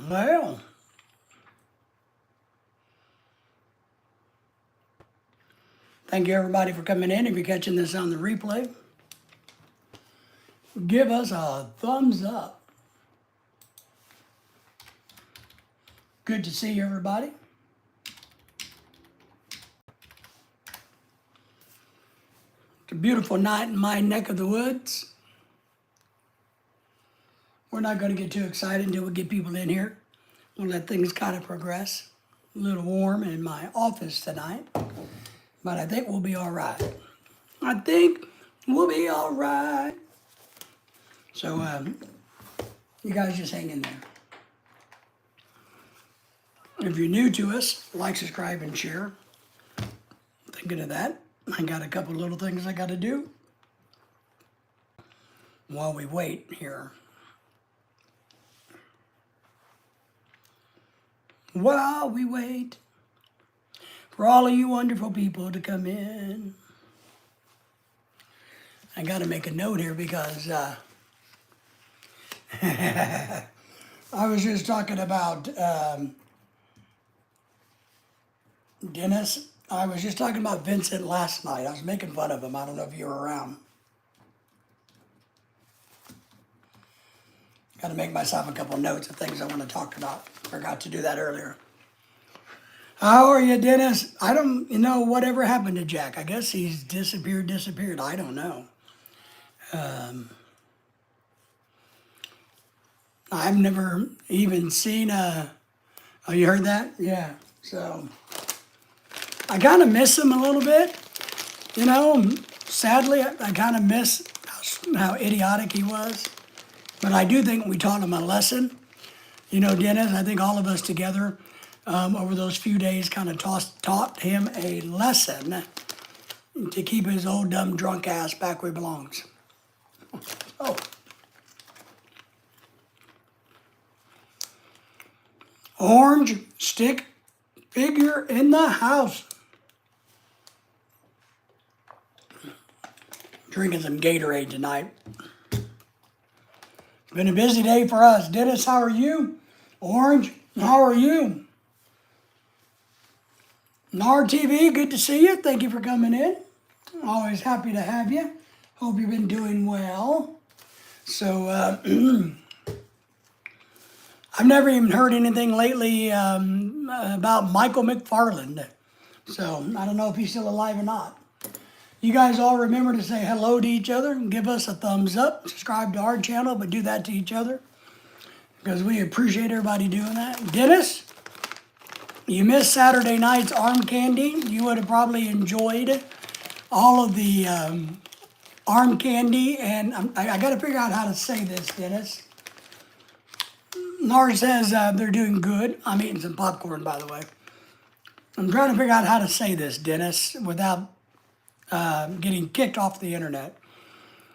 Well, thank you everybody for coming in. If you're catching this on the replay, give us a thumbs up. Good to see everybody. It's a beautiful night in my neck of the woods. We're not going to get too excited until we get people in here. We'll let things kind of progress. A little warm in my office tonight, but I think we'll be all right. I think we'll be all right. So, you guys just hang in there. If you're new to us, like, subscribe, and share. Thinking of that, I got a couple little things I got to do while we wait here. While we wait for all of you wonderful people to come in. I got to make a note here because I was just talking about Dennis. I was just talking about Vincent last night. I was making fun of him. I don't know if you were around. Got to make myself a couple notes of things I want to talk about. Forgot to do that earlier. How are you, Dennis? I don't, whatever happened to Jack? I guess he's disappeared. I don't know. I've never even seen oh, you heard that? Yeah. So, I kind of miss him a little bit. Sadly, I kind of miss how idiotic he was. But I do think we taught him a lesson. Dennis, I think all of us together over those few days kind of taught him a lesson to keep his old dumb drunk ass back where he belongs. Oh. Orange stick figure in the house. Drinking some Gatorade tonight. It's been a busy day for us. Dennis, how are you? Orange, how are you? NAR TV, good to see you. Thank you for coming in. Always happy to have you. Hope you've been doing well. So, I've never even heard anything lately about Michael McFarland. So, I don't know if he's still alive or not. You guys all remember to say hello to each other and give us a thumbs up. Subscribe to our channel, but do that to each other because we appreciate everybody doing that. Dennis, you missed Saturday night's arm candy. You would have probably enjoyed all of the arm candy. And I got to figure out how to say this, Dennis. Nars says they're doing good. I'm eating some popcorn, by the way. I'm trying to figure out how to say this, Dennis, without getting kicked off the internet.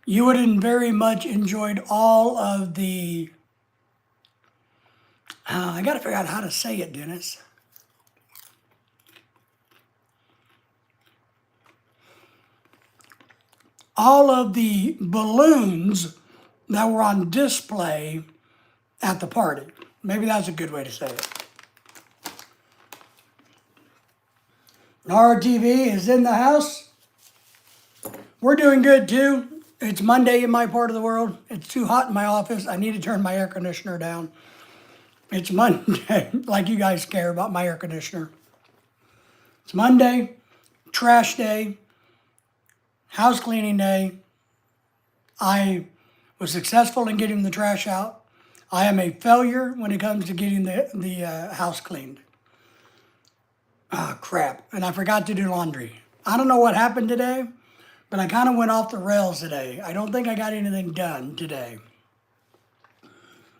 You would have very much enjoyed all of the... I got to figure out how to say it, Dennis. All of the balloons that were on display at the party. Maybe that's a good way to say it. RTV is in the house. We're doing good too. It's Monday in my part of the world. It's too hot in my office. I need to turn my air conditioner down. It's Monday, like you guys care about my air conditioner. It's Monday, trash day, house cleaning day. I was successful in getting the trash out. I am a failure when it comes to getting the house cleaned. Ah, crap. And I forgot to do laundry. I don't know what happened today, but I kind of went off the rails today. I don't think I got anything done today.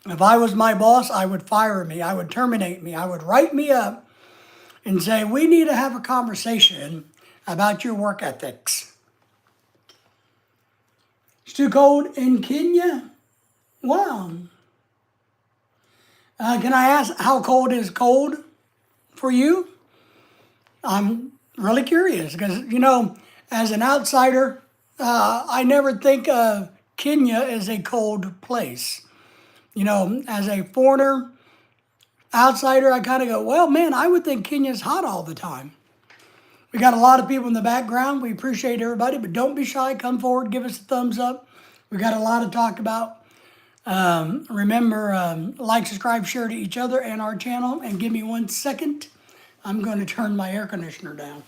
If I was my boss, I would fire me. I would terminate me. I would write me up and say, we need to have a conversation about your work ethics. It's too cold in Kenya? Wow. Can I ask how cold is cold for you? I'm really curious because, as an outsider, I never think of Kenya as a cold place. As a foreigner, outsider, I kind of go, well, man, I would think Kenya's hot all the time. We got a lot of people in the background. We appreciate everybody, but don't be shy. Come forward, give us a thumbs up. We got a lot to talk about. Remember, like, subscribe, share to each other and our channel. And give me 1 second. I'm going to turn my air conditioner down.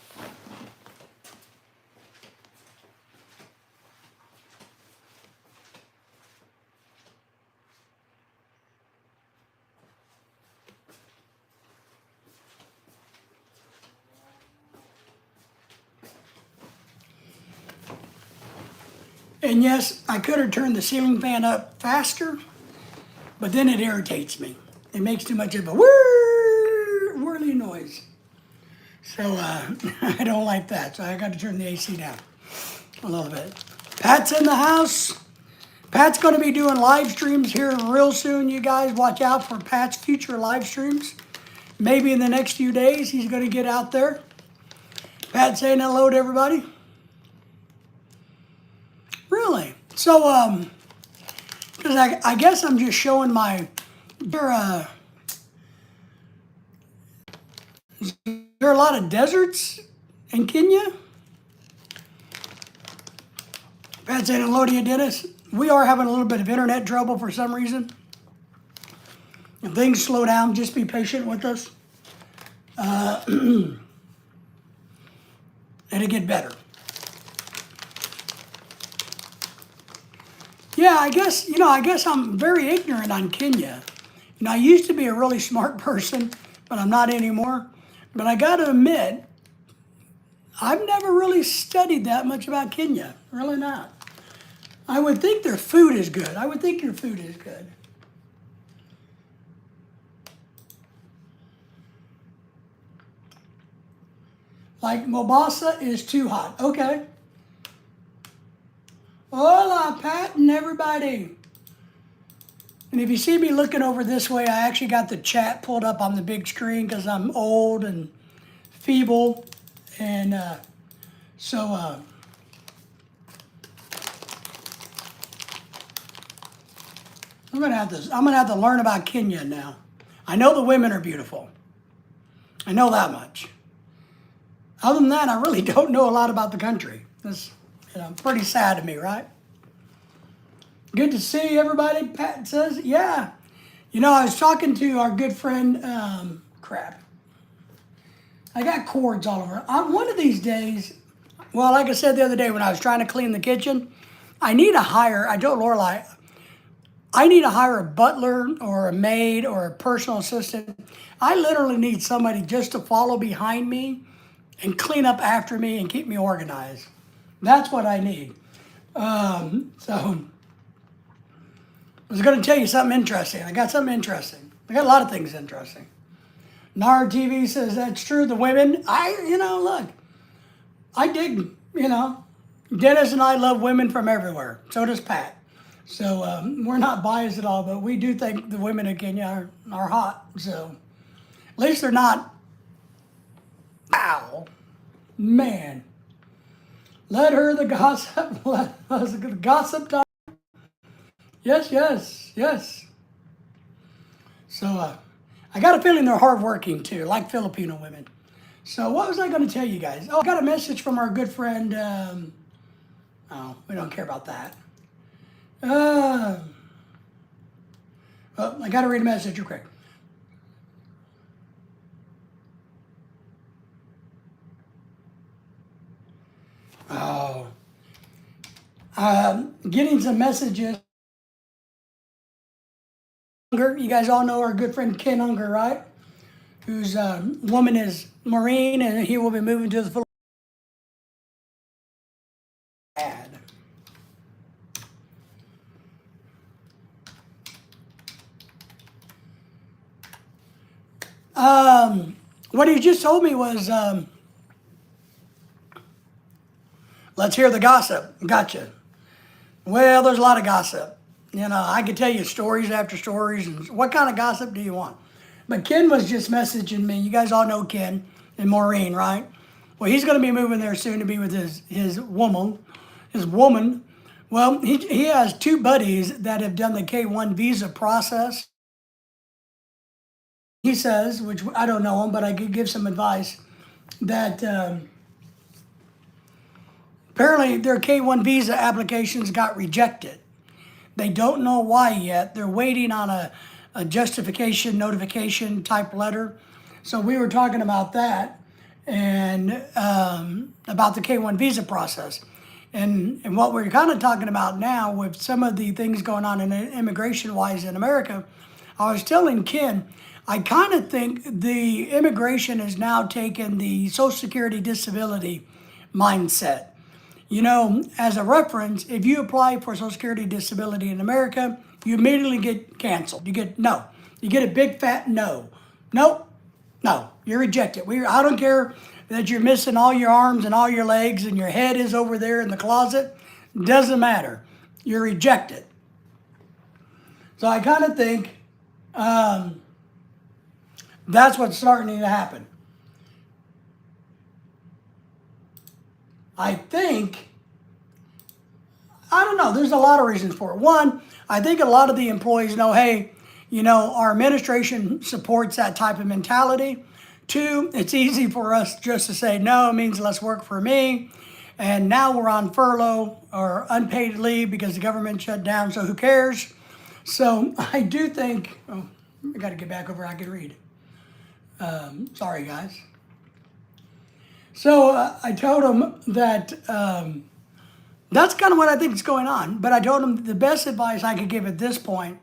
And yes, I could have turned the ceiling fan up faster, but then it irritates me. It makes too much of a whirly noise. So I don't like that. So I got to turn the AC down a little bit. Pat's in the house. Pat's going to be doing live streams here real soon, you guys. Watch out for Pat's future live streams. Maybe in the next few days, he's going to get out there. Pat saying hello to everybody. Really? So, because I guess I'm just showing my, is there a lot of deserts in Kenya? Pat saying hello to you, Dennis. We are having a little bit of internet trouble for some reason. If things slow down, just be patient with us. It'll get better. Yeah, I guess I'm very ignorant on Kenya. I used to be a really smart person, but I'm not anymore. But I got to admit, I've never really studied that much about Kenya. Really not. I would think their food is good. I would think your food is good. Like Mombasa is too hot. Okay. Hola, Pat and everybody. And if you see me looking over this way, I actually got the chat pulled up on the big screen because I'm old and feeble. And so I'm gonna have to learn about Kenya now. I know the women are beautiful. I know that much. Other than that, I really don't know a lot about the country. It's pretty sad to me, right? Good to see everybody, Pat says. Yeah. I was talking to our good friend, crap. I got cords all over. One of these days, well, like I said the other day when I was trying to clean the kitchen, I told Lorelai, I need to hire a butler or a maid or a personal assistant. I literally need somebody just to follow behind me and clean up after me and keep me organized. That's what I need. So I was going to tell you something interesting. I got something interesting. I got a lot of things interesting. Nara TV says that's true. The women, look, I dig, Dennis and I love women from everywhere. So does Pat. So we're not biased at all, but we do think the women in Kenya are hot. So at least they're not, ow, man. Let her the gossip, let us the gossip time. Yes. So I got a feeling they're hardworking too, like Filipino women. So what was I going to tell you guys? Oh, I got a message from our good friend. We don't care about that. Well, I got to read a message real quick. Oh, getting some messages. You guys all know our good friend Ken Unger, right? Whose woman is Maureen, and he will be moving to the Philippines. What he just told me was, let's hear the gossip. Gotcha. Well, there's a lot of gossip. I could tell you stories after stories. And what kind of gossip do you want? But Ken was just messaging me. You guys all know Ken and Maureen, right? Well, he's going to be moving there soon to be with his woman. Well, he has 2 buddies that have done the K-1 visa process. he says, which I don't know him, but I could give some advice, that apparently their K-1 visa applications got rejected. They don't know why yet. They're waiting on a justification notification type letter. So we were talking about that and about the K-1 visa process. And what we're kind of talking about now with some of the things going on in immigration-wise in America, I was telling Ken, I kind of think the immigration has now taken the Social Security disability mindset. You know, as a reference, if you apply for Social Security disability in America, you immediately get canceled. You get no. You get a big fat no. Nope. No. You're rejected. I don't care that you're missing all your arms and all your legs and your head is over there in the closet. Doesn't matter. You're rejected. So I kind of think that's what's starting to happen. I think, I don't know, there's a lot of reasons for it. One, I think a lot of the employees know, hey, you know, our administration supports that type of mentality. Two, it's easy for us just to say, no, it means less work for me. And now we're on furlough or unpaid leave because the government shut down, so who cares? So I do think, oh, I got to get back over, I can read. Sorry, guys. So I told him that that's kind of what I think is going on. But I told him the best advice I could give at this point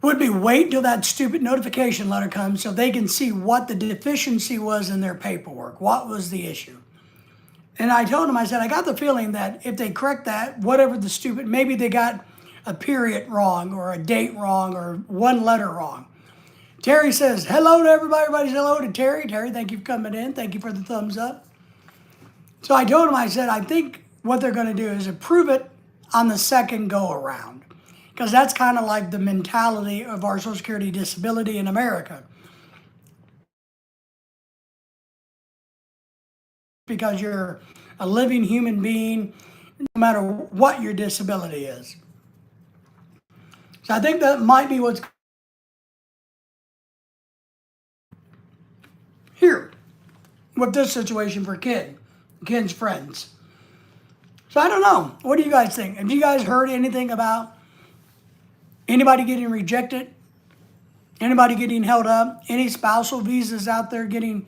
would be wait till that stupid notification letter comes so they can see what the deficiency was in their paperwork. What was the issue? And I told him, I said, I got the feeling that if they correct that, whatever the stupid, maybe they got a period wrong or a date wrong or one letter wrong. Terry says, hello to everybody. Everybody's hello to Terry. Terry, thank you for coming in. Thank you for the thumbs up. So I told him, I said, I think what they're going to do is approve it on the second go around. Because that's kind of like the mentality of our Social Security disability in America. Because you're a living human being, no matter what your disability is. So I think that might be what's here with this situation for Ken's friends. So I don't know. What do you guys think? Have you guys heard anything about anybody getting rejected? Anybody getting held up? Any spousal visas out there getting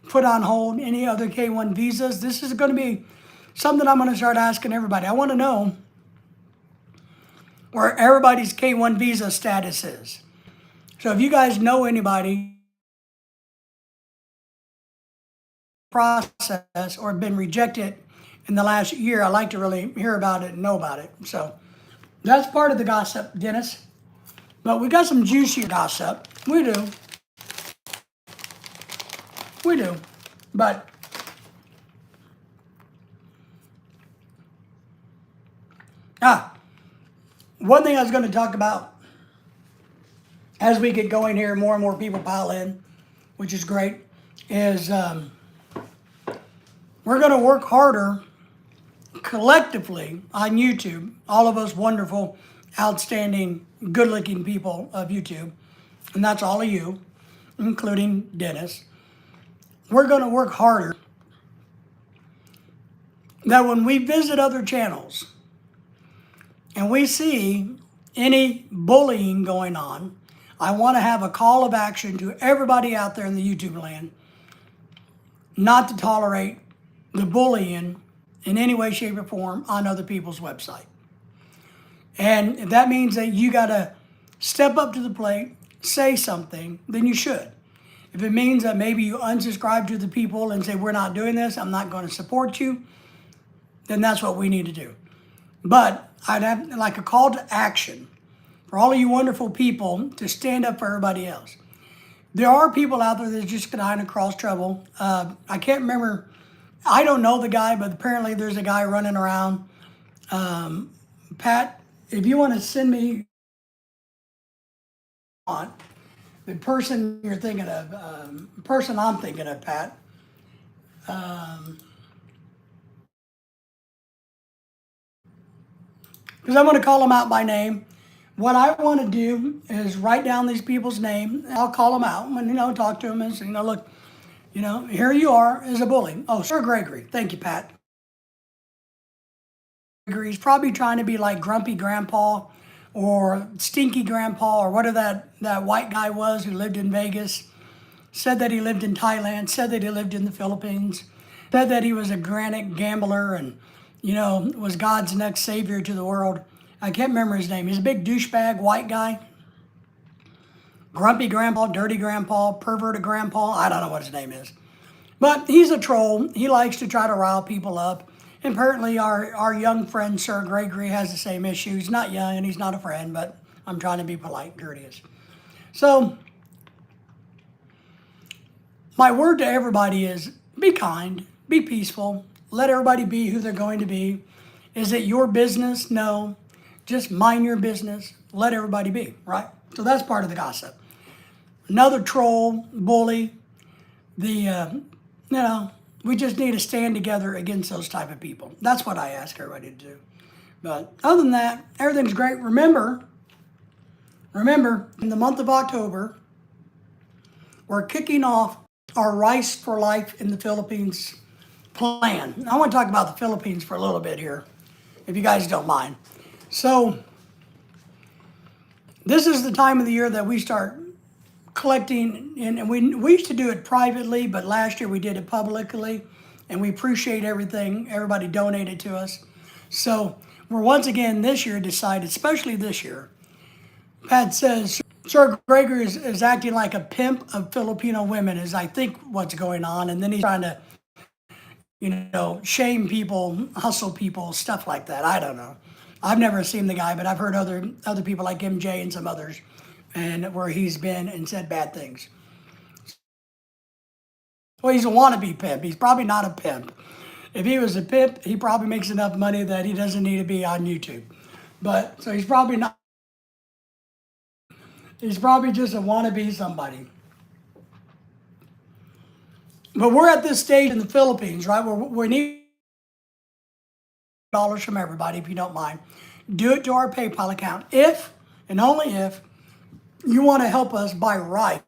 put on hold? Any other K-1 visas? This is going to be something I'm going to start asking everybody. I want to know where everybody's K-1 visa status is. So if you guys know anybody process or been rejected in the last year, I'd like to really hear about it and know about it. So that's part of the gossip, Dennis. But we got some juicier gossip. We do. We do. But one thing I was going to talk about as we get going here, more and more people pile in, which is great, is we're going to work harder collectively on YouTube, all of us wonderful, outstanding, good-looking people of YouTube, and that's all of you, including Dennis. We're going to work harder that when we visit other channels and we see any bullying going on, I want to have a call of action to everybody out there in the YouTube land not to tolerate the bullying in any way, shape, or form on other people's website. And if that means that you got to step up to the plate, say something, then you should. If it means that maybe you unsubscribe to the people and say, we're not doing this, I'm not going to support you, then that's what we need to do. But I'd have like a call to action for all of you wonderful people to stand up for everybody else. There are people out there that just kind of cross trouble. I can't remember, I don't know the guy, but apparently there's a guy running around. Pat, if you want to send me on the person you're thinking of, person I'm thinking of, Pat. Because I'm going to call him out by name. What I want to do is write down these people's name. I'll call them out and, talk to them and say, look, here you are as a bully. Oh, Sir Gregory. Thank you, Pat. Gregory's probably trying to be like Grumpy Grandpa or Stinky Grandpa or whatever that white guy was who lived in Vegas. Said that he lived in Thailand, said that he lived in the Philippines, said that he was a granite gambler and, was God's next savior to the world. I can't remember his name. He's a big douchebag, white guy. Grumpy Grandpa, Dirty Grandpa, Perverted Grandpa. I don't know what his name is. But he's a troll. He likes to try to rile people up. And apparently our young friend, Sir Gregory, has the same issue. He's not young and he's not a friend, but I'm trying to be polite, courteous. So, my word to everybody is be kind, be peaceful, let everybody be who they're going to be. Is it your business? No. Just mind your business. Let everybody be, right? So that's part of the gossip. Another troll, bully, we just need to stand together against those type of people. That's what I ask everybody to do. But other than that, everything's great. Remember, in the month of October, we're kicking off our Rice for Life in the Philippines plan. I want to talk about the Philippines for a little bit here, if you guys don't mind. So, this is the time of the year that we start collecting, and we used to do it privately, but last year we did it publicly, and we appreciate everything everybody donated to us. So, we're once again this year decided, especially this year, Pat says, Sir Gregory is acting like a pimp of Filipino women, is I think what's going on, and then he's trying to, shame people, hustle people, stuff like that. I don't know. I've never seen the guy, but I've heard other people like MJ and some others, and where he's been and said bad things. Well, he's a wannabe pimp. He's probably not a pimp. If he was a pimp, he probably makes enough money that he doesn't need to be on YouTube. But so he's probably not. He's probably just a wannabe somebody. But we're at this stage in the Philippines, right? Where we need dollars from everybody, if you don't mind. Do it to our PayPal account if and only if you want to help us buy rice